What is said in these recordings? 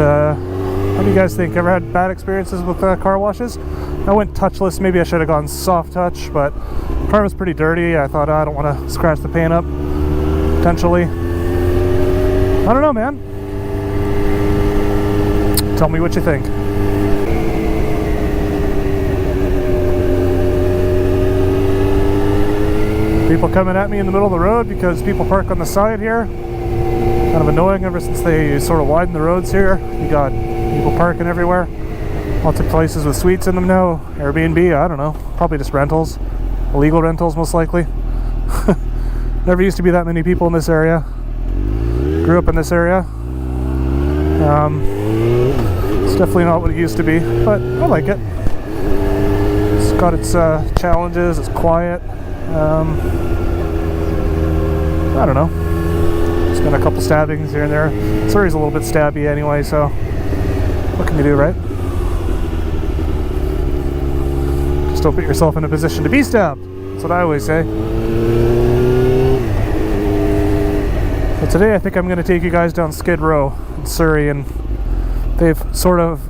how do you guys think? Ever had bad experiences with car washes? I went touchless. Maybe I should have gone soft touch, but the car was pretty dirty. I thought, I don't want to scratch the paint up, potentially. I don't know, man. Tell me what you think. People coming at me in the middle of the road because people park on the side here. Kind of annoying ever since they sort of widened the roads here. You got people parking everywhere. Lots of places with suites in them now. Airbnb, I don't know. Probably just rentals. Illegal rentals, most likely. Never used to be that many people in this area. Grew up in this area. It's definitely not what it used to be, but I like it. It's got its challenges. It's quiet. I don't know. There's been a couple stabbings here and there. Surrey's a little bit stabby anyway, so what can you do, right? Just don't put yourself in a position to be stabbed. That's what I always say. But today I think I'm going to take you guys down Skid Row in Surrey, and they've sort of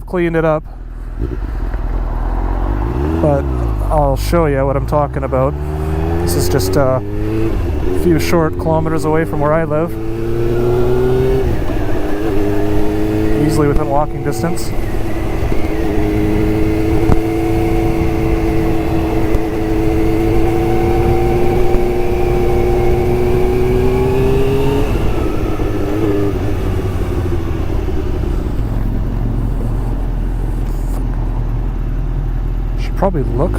cleaned it up. But I'll show you what I'm talking about. This is just a few short kilometers away from where I live. Easily within walking distance. Should probably look.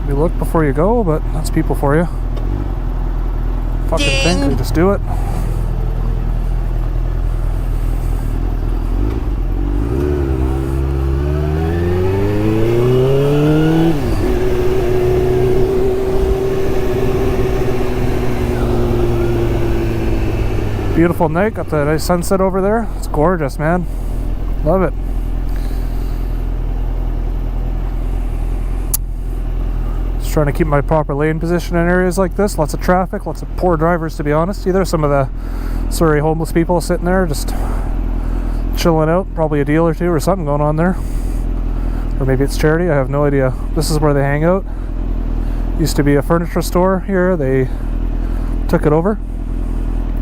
You look before you go, but that's people for you. Fucking think they just do it. Beautiful night, got the nice sunset over there. It's gorgeous, man. Love it. Trying to keep my proper lane position in areas like this. Lots of traffic, lots of poor drivers, to be honest. Either some of the Surrey homeless people sitting there just chilling out, probably a deal or two or something going on there, or maybe it's charity, I have no idea. This is where they hang out. Used to be a furniture store here. They took it over,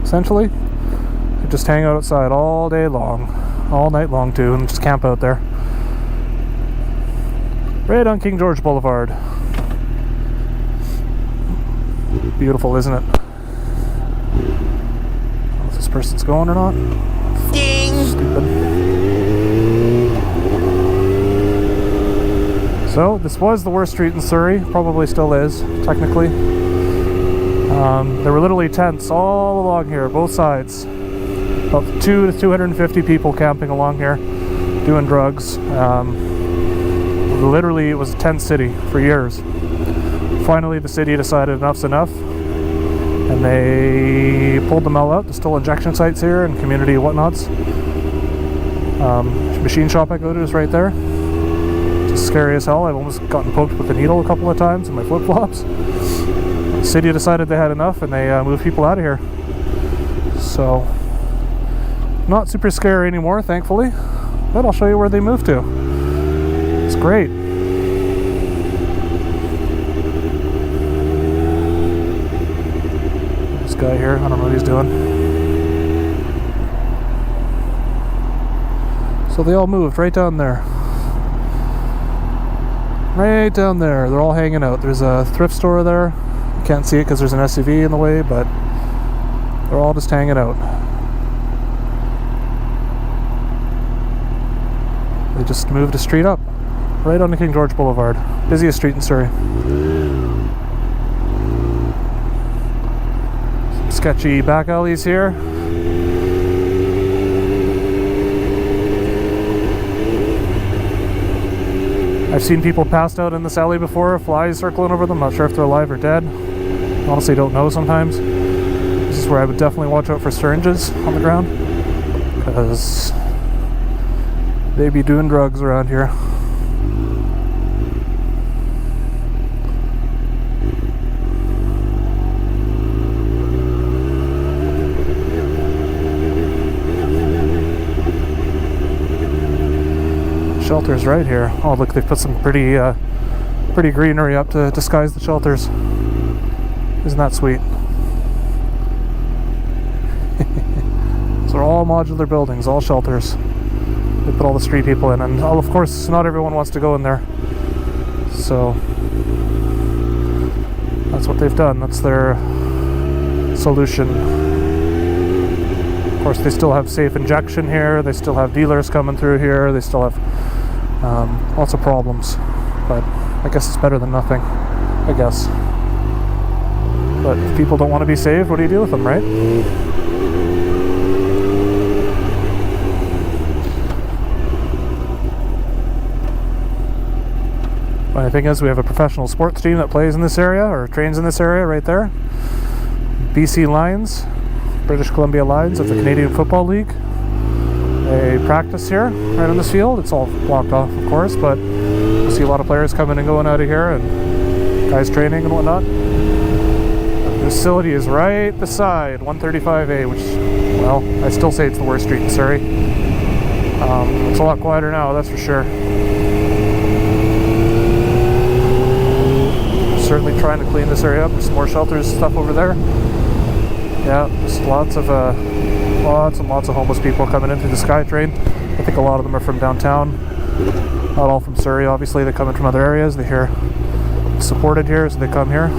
essentially. They just hang out outside all day long, all night long too, and just camp out there right on King George Boulevard. Beautiful, isn't it? I don't know if this person's going or not. Ding! Stupid. So, this was the worst street in Surrey. Probably still is, technically. There were literally tents all along here, both sides. About 200 to 250 people camping along here, doing drugs. Literally, it was a tent city for years. Finally, the city decided enough's enough, and they pulled them all out. There's still injection sites here and community whatnots. Machine shop I go to is right there. It's scary as hell. I've almost gotten poked with a needle a couple of times in my flip-flops. The city decided they had enough, and they moved people out of here. So, not super scary anymore, thankfully. But I'll show you where they moved to. It's great. Guy here, I don't know what he's doing. So they all moved right down there. Right down there. They're all hanging out. There's a thrift store there. You can't see it because there's an SUV in the way, but they're all just hanging out. They just moved a street up. Right onto King George Boulevard. Busiest street in Surrey. Sketchy back alleys here. I've seen people passed out in this alley before, flies circling over them. Not sure if they're alive or dead. Honestly, don't know sometimes. This is where I would definitely watch out for syringes on the ground, because they be doing drugs around here. shelters right here. Oh, look, they've put some pretty greenery up to disguise the shelters. Isn't that sweet? So they're all modular buildings, all shelters. They put all the street people in, and of course, not everyone wants to go in there. So that's what they've done. That's their solution. Of course, they still have safe injection here. They still have dealers coming through here. They still have lots of problems. But I guess it's better than nothing. I guess. But if people don't want to be saved, what do you do with them, right? Funny thing is, we have a professional sports team that plays in this area, or trains in this area right there. BC Lions, British Columbia Lions of the Canadian Football League. They practice here, right on this field. It's all blocked off, of course, but you'll see a lot of players coming and going out of here, and guys training and whatnot. The facility is right beside 135A, which, well, I still say it's the worst street in Surrey. It's a lot quieter now, that's for sure. Certainly trying to clean this area up. There's some more shelters and stuff over there. Yeah, there's lots and lots of homeless people coming in through the SkyTrain. I think a lot of them are from downtown. Not all from Surrey, obviously. They come in from other areas. They hear supported here, so they come here.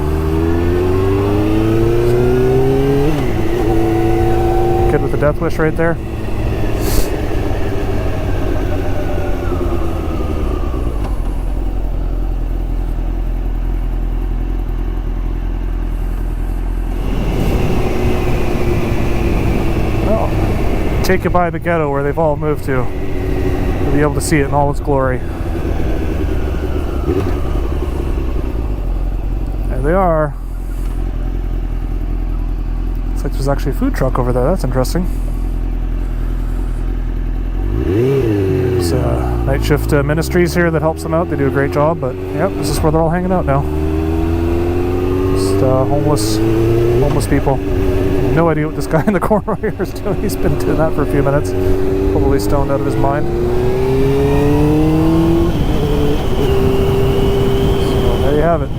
Kid with a death wish right there. Take you by the ghetto where they've all moved to be able to see it in all its glory. There they are. Looks like there's actually a food truck over there. That's interesting. There's Night Shift Ministries here that helps them out. They do a great job, but yep, this is where they're all hanging out now. Just homeless people. No idea what this guy in the corner here is doing. He's been doing that for a few minutes. Probably stoned out of his mind. So there you have it.